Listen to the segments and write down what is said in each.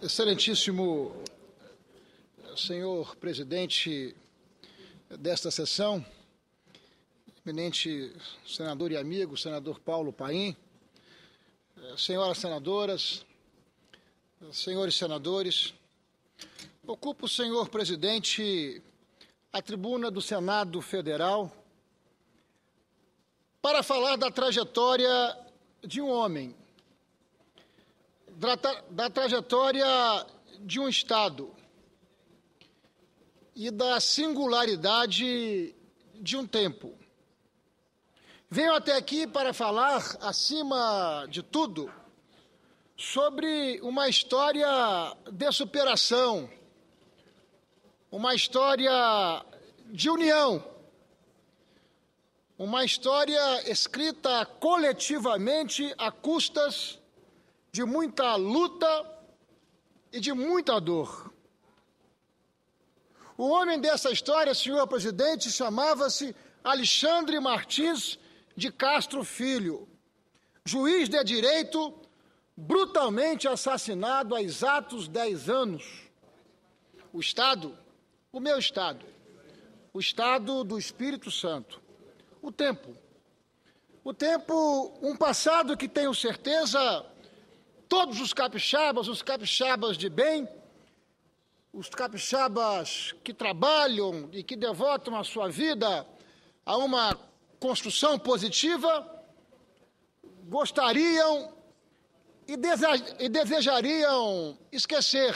Excelentíssimo senhor presidente desta sessão, eminente senador e amigo, senador Paulo Paim, senhoras senadoras, senhores senadores, ocupa o senhor presidente a tribuna do Senado Federal para falar da trajetória de um homem, da trajetória de um Estado e da singularidade de um tempo. Venho até aqui para falar, acima de tudo, sobre uma história de superação, uma história de união, uma história escrita coletivamente a custas de muita luta e de muita dor. O homem dessa história, senhor presidente, chamava-se Alexandre Martins de Castro Filho, juiz de direito, brutalmente assassinado há exatos 10 anos. O Estado, o meu Estado, o Estado do Espírito Santo. O tempo, um passado que tenho certeza todos os capixabas de bem, os capixabas que trabalham e que devotam a sua vida a uma construção positiva, gostariam e desejariam esquecer.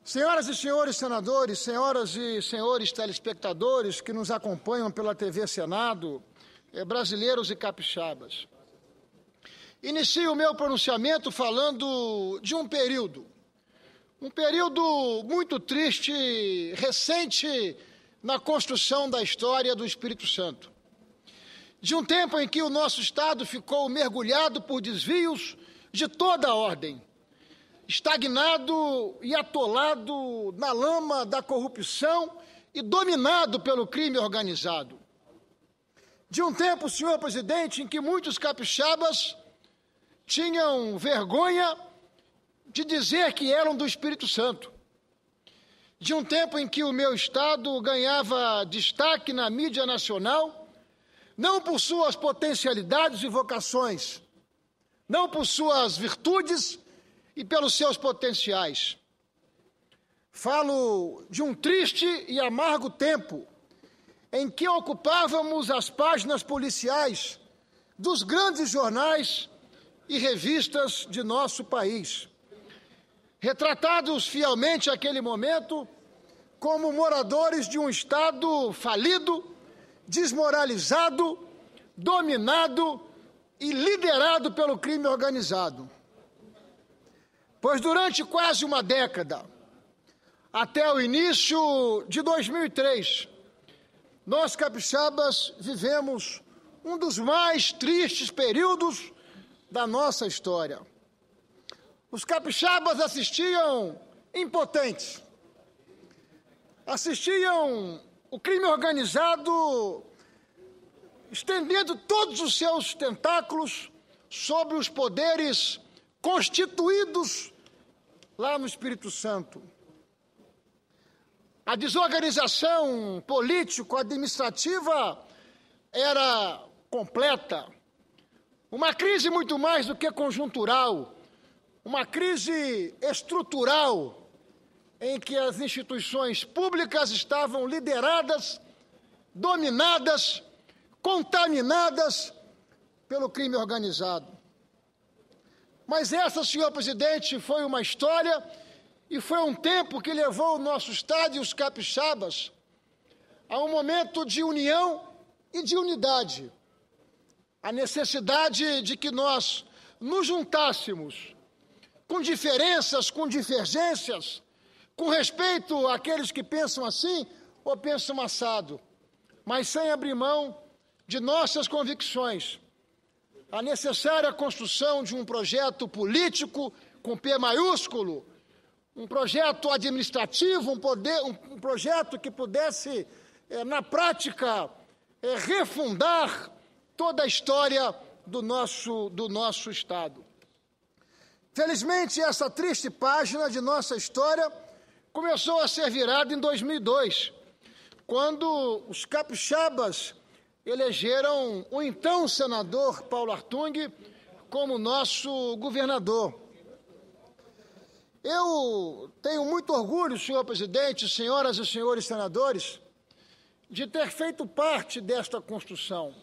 Senhoras e senhores senadores, senhoras e senhores telespectadores que nos acompanham pela TV Senado, brasileiros e capixabas, inicio o meu pronunciamento falando de um período muito triste, recente na construção da história do Espírito Santo. De um tempo em que o nosso Estado ficou mergulhado por desvios de toda a ordem, estagnado e atolado na lama da corrupção e dominado pelo crime organizado. De um tempo, senhor presidente, em que muitos capixabas tinham vergonha de dizer que eram do Espírito Santo. De um tempo em que o meu Estado ganhava destaque na mídia nacional, não por suas potencialidades e vocações, não por suas virtudes e pelos seus potenciais. Falo de um triste e amargo tempo em que ocupávamos as páginas policiais dos grandes jornais e revistas de nosso país, retratados fielmente naquele momento como moradores de um Estado falido, desmoralizado, dominado e liderado pelo crime organizado. Pois durante quase uma década, até o início de 2003, nós capixabas vivemos um dos mais tristes períodos da nossa história. Os capixabas assistiam impotentes, assistiam o crime organizado estendendo todos os seus tentáculos sobre os poderes constituídos lá no Espírito Santo. A desorganização político-administrativa era completa. Uma crise muito mais do que conjuntural, uma crise estrutural, em que as instituições públicas estavam lideradas, dominadas, contaminadas pelo crime organizado. Mas essa, senhor presidente, foi uma história e foi um tempo que levou o nosso Estado e os capixabas a um momento de união e de unidade. A necessidade de que nós nos juntássemos com diferenças, com divergências, com respeito àqueles que pensam assim ou pensam assado, mas sem abrir mão de nossas convicções. A necessária construção de um projeto político com P maiúsculo, um projeto administrativo, um projeto que pudesse, na prática, refundar toda a história do nosso Estado. Felizmente, essa triste página de nossa história começou a ser virada em 2002, quando os capixabas elegeram o então senador Paulo Artung como nosso governador. Eu tenho muito orgulho, senhor presidente, senhoras e senhores senadores, de ter feito parte desta construção,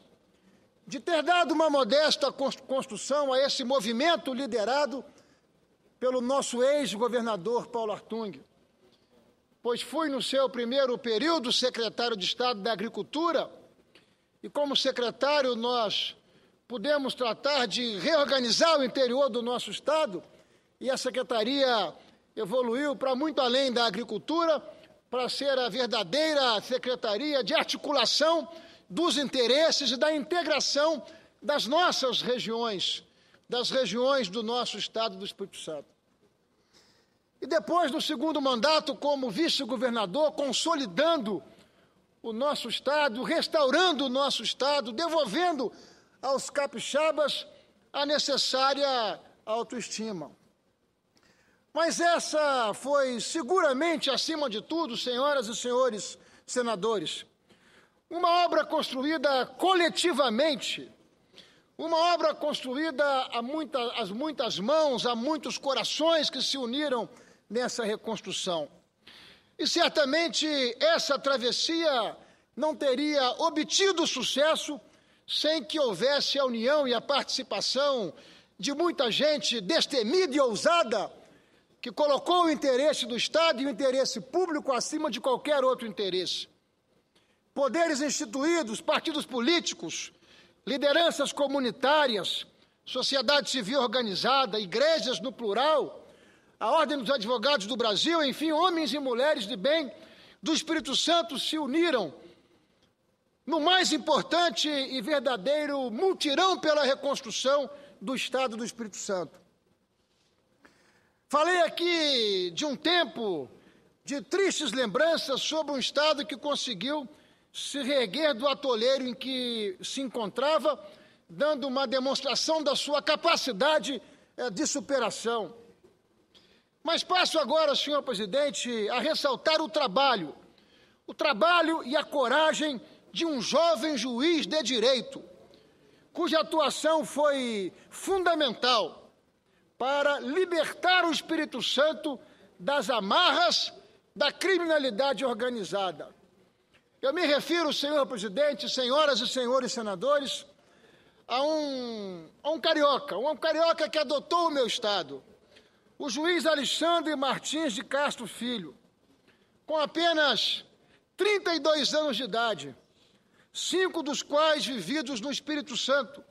de ter dado uma modesta construção a esse movimento liderado pelo nosso ex-governador Paulo Artung, pois fui no seu primeiro período secretário de Estado da Agricultura e como secretário nós pudemos tratar de reorganizar o interior do nosso Estado e a secretaria evoluiu para muito além da agricultura, para ser a verdadeira secretaria de articulação dos interesses e da integração das nossas regiões, das regiões do nosso Estado do Espírito Santo. E depois do segundo mandato como vice-governador, consolidando o nosso Estado, restaurando o nosso Estado, devolvendo aos capixabas a necessária autoestima. Mas essa foi seguramente, acima de tudo, senhoras e senhores senadores, uma obra construída coletivamente, uma obra construída às muitas mãos, a muitos corações que se uniram nessa reconstrução. E certamente essa travessia não teria obtido sucesso sem que houvesse a união e a participação de muita gente destemida e ousada que colocou o interesse do Estado e o interesse público acima de qualquer outro interesse. Poderes instituídos, partidos políticos, lideranças comunitárias, sociedade civil organizada, igrejas no plural, a Ordem dos Advogados do Brasil, enfim, homens e mulheres de bem do Espírito Santo se uniram no mais importante e verdadeiro mutirão pela reconstrução do Estado do Espírito Santo. Falei aqui de um tempo de tristes lembranças sobre um Estado que conseguiu se reerguer do atoleiro em que se encontrava, dando uma demonstração da sua capacidade de superação. Mas passo agora, senhor presidente, a ressaltar o trabalho e a coragem de um jovem juiz de direito, cuja atuação foi fundamental para libertar o Espírito Santo das amarras da criminalidade organizada. Eu me refiro, senhor presidente, senhoras e senhores senadores, a um carioca que adotou o meu Estado, o juiz Alexandre Martins de Castro Filho, com apenas 32 anos de idade, 5 dos quais vividos no Espírito Santo,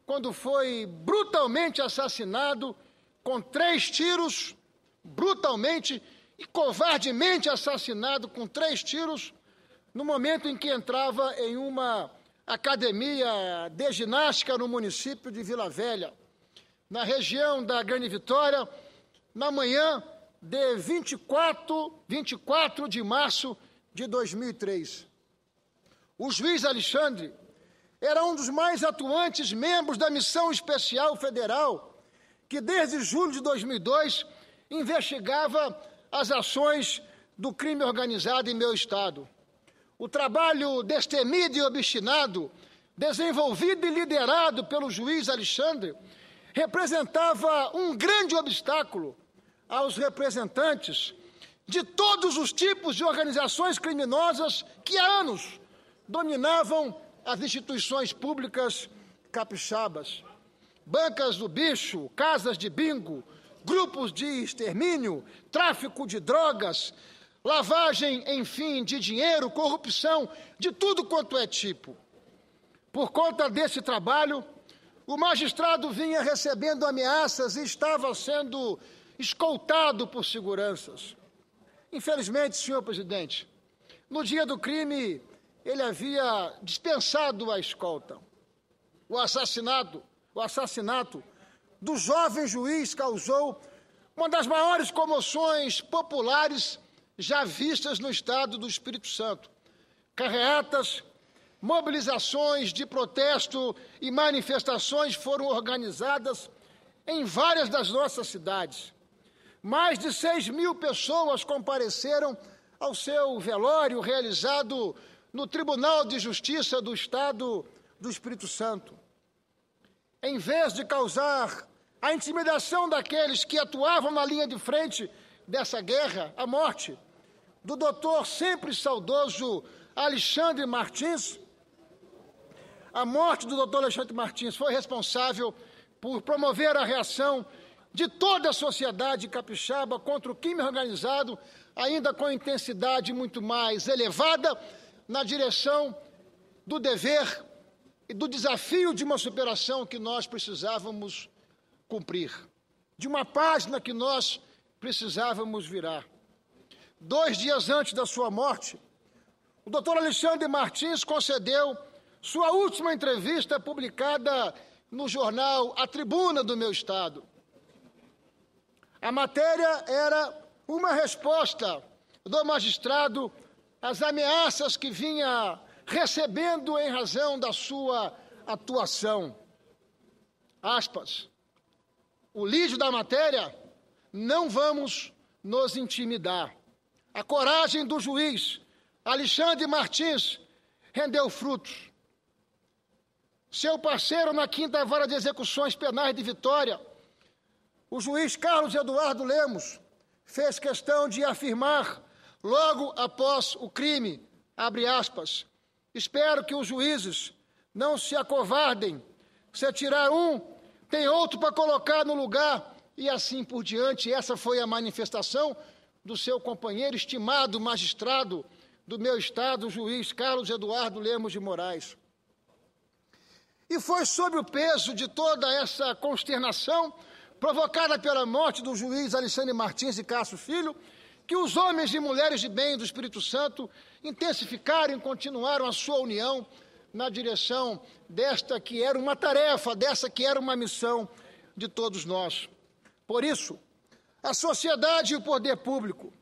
quando foi brutalmente assassinado com 3 tiros, brutalmente e covardemente assassinado com 3 tiros, no momento em que entrava em uma academia de ginástica no município de Vila Velha, na região da Grande Vitória, na manhã de 24 de março de 2003. O juiz Alexandre era um dos mais atuantes membros da Missão Especial Federal, que desde julho de 2002 investigava as ações do crime organizado em meu Estado. O trabalho destemido e obstinado, desenvolvido e liderado pelo juiz Alexandre, representava um grande obstáculo aos representantes de todos os tipos de organizações criminosas que há anos dominavam as instituições públicas capixabas. Bancas do bicho, casas de bingo, grupos de extermínio, tráfico de drogas, lavagem, enfim, de dinheiro, corrupção, de tudo quanto é tipo. Por conta desse trabalho, o magistrado vinha recebendo ameaças e estava sendo escoltado por seguranças. Infelizmente, senhor presidente, no dia do crime, ele havia dispensado a escolta. O assassinato do jovem juiz causou uma das maiores comoções populares já vistas no Estado do Espírito Santo. Carreatas, mobilizações de protesto e manifestações foram organizadas em várias das nossas cidades. Mais de 6.000 pessoas compareceram ao seu velório realizado no Tribunal de Justiça do Estado do Espírito Santo. Em vez de causar a intimidação daqueles que atuavam na linha de frente dessa guerra, a morte do doutor sempre saudoso Alexandre Martins, a morte do doutor Alexandre Martins foi responsável por promover a reação de toda a sociedade capixaba contra o crime organizado, ainda com intensidade muito mais elevada, na direção do dever e do desafio de uma superação que nós precisávamos cumprir, de uma página que nós precisávamos virar. 2 dias antes da sua morte, o doutor Alexandre Martins concedeu sua última entrevista publicada no jornal A Tribuna do meu estado. A matéria era uma resposta do magistrado às ameaças que vinha recebendo em razão da sua atuação. Aspas. O lídio da matéria: não vamos nos intimidar. A coragem do juiz Alexandre Martins rendeu frutos. Seu parceiro na 5ª Vara de Execuções Penais de Vitória, o juiz Carlos Eduardo Lemos, fez questão de afirmar, logo após o crime, abre aspas, espero que os juízes não se acovardem, se tirar um, tem outro para colocar no lugar, e assim por diante. Essa foi a manifestação do seu companheiro, estimado magistrado do meu estado, o juiz Carlos Eduardo Lemos de Moraes. E foi sob o peso de toda essa consternação provocada pela morte do juiz Alexandre Martins e Cássio Filho, que os homens e mulheres de bem do Espírito Santo intensificaram e continuaram a sua união na direção desta que era uma tarefa, dessa que era uma missão de todos nós. Por isso, a sociedade e o poder público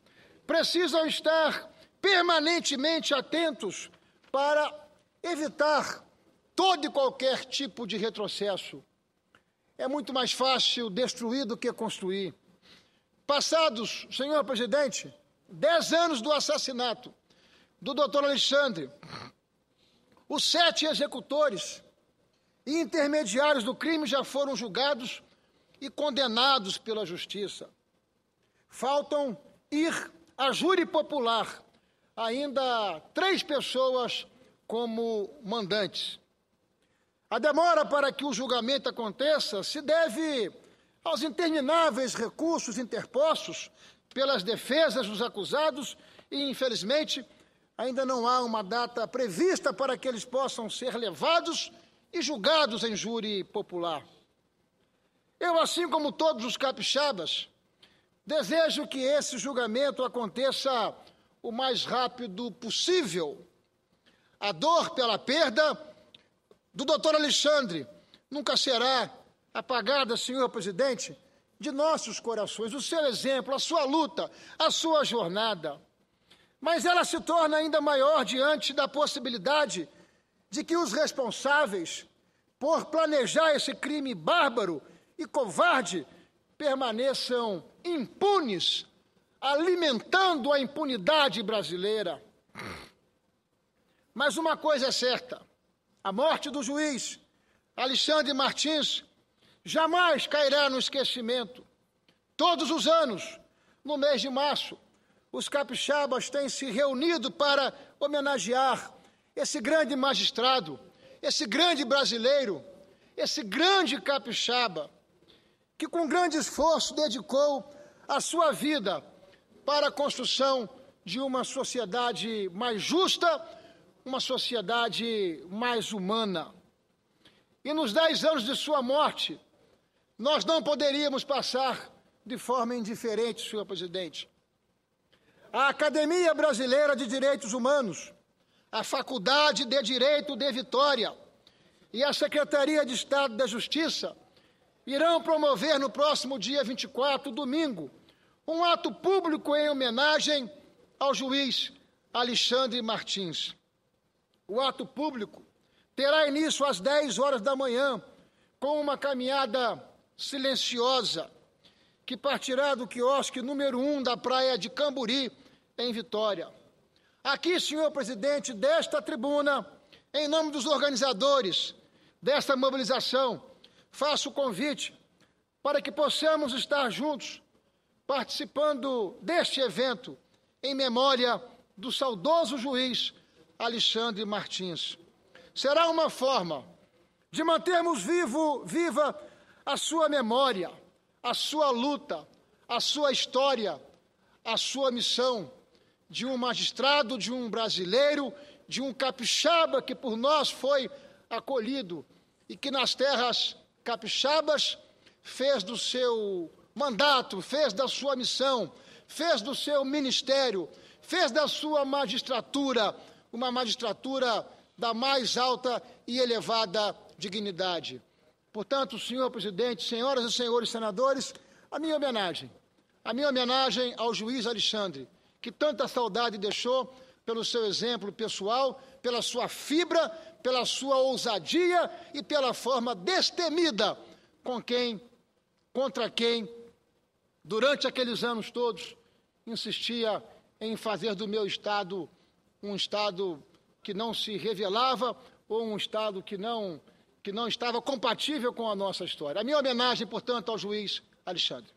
precisam estar permanentemente atentos para evitar todo e qualquer tipo de retrocesso. É muito mais fácil destruir do que construir. Passados, senhor presidente, 10 anos do assassinato do doutor Alexandre, os 7 executores e intermediários do crime já foram julgados e condenados pela justiça. Faltam ir a júri popular ainda 3 pessoas como mandantes. A demora para que o julgamento aconteça se deve aos intermináveis recursos interpostos pelas defesas dos acusados e, infelizmente, ainda não há uma data prevista para que eles possam ser levados e julgados em júri popular. Eu, assim como todos os capixabas, desejo que esse julgamento aconteça o mais rápido possível. A dor pela perda do doutor Alexandre nunca será apagada, senhor presidente, de nossos corações. O seu exemplo, a sua luta, a sua jornada. Mas ela se torna ainda maior diante da possibilidade de que os responsáveis por planejar esse crime bárbaro e covarde permaneçam impunes, alimentando a impunidade brasileira. Mas uma coisa é certa: a morte do juiz Alexandre Martins jamais cairá no esquecimento. Todos os anos, no mês de março, os capixabas têm se reunido para homenagear esse grande magistrado, esse grande brasileiro, esse grande capixaba, que com grande esforço dedicou a sua vida para a construção de uma sociedade mais justa, uma sociedade mais humana. E nos 10 anos de sua morte, nós não poderíamos passar de forma indiferente, senhor presidente. A Academia Brasileira de Direitos Humanos, a Faculdade de Direito de Vitória e a Secretaria de Estado da Justiça irão promover no próximo dia 24, domingo, um ato público em homenagem ao juiz Alexandre Martins. O ato público terá início às 10 horas da manhã, com uma caminhada silenciosa, que partirá do quiosque número 1 da praia de Camburi, em Vitória. Aqui, senhor presidente, desta tribuna, em nome dos organizadores desta mobilização, faço o convite para que possamos estar juntos, participando deste evento, em memória do saudoso juiz Alexandre Martins. Será uma forma de mantermos viva a sua memória, a sua luta, a sua história, a sua missão de um magistrado, de um brasileiro, de um capixaba que por nós foi acolhido e que nas terras capixabas fez do seu mandato, fez da sua missão, fez do seu ministério, fez da sua magistratura uma magistratura da mais alta e elevada dignidade. Portanto, senhor presidente, senhoras e senhores senadores, a minha homenagem ao juiz Alexandre, que tanta saudade deixou pelo seu exemplo pessoal, pela sua fibra, pela sua ousadia e pela forma destemida contra quem, durante aqueles anos todos, insistia em fazer do meu Estado um Estado que não se revelava ou um Estado que não estava compatível com a nossa história. A minha homenagem, portanto, ao juiz Alexandre.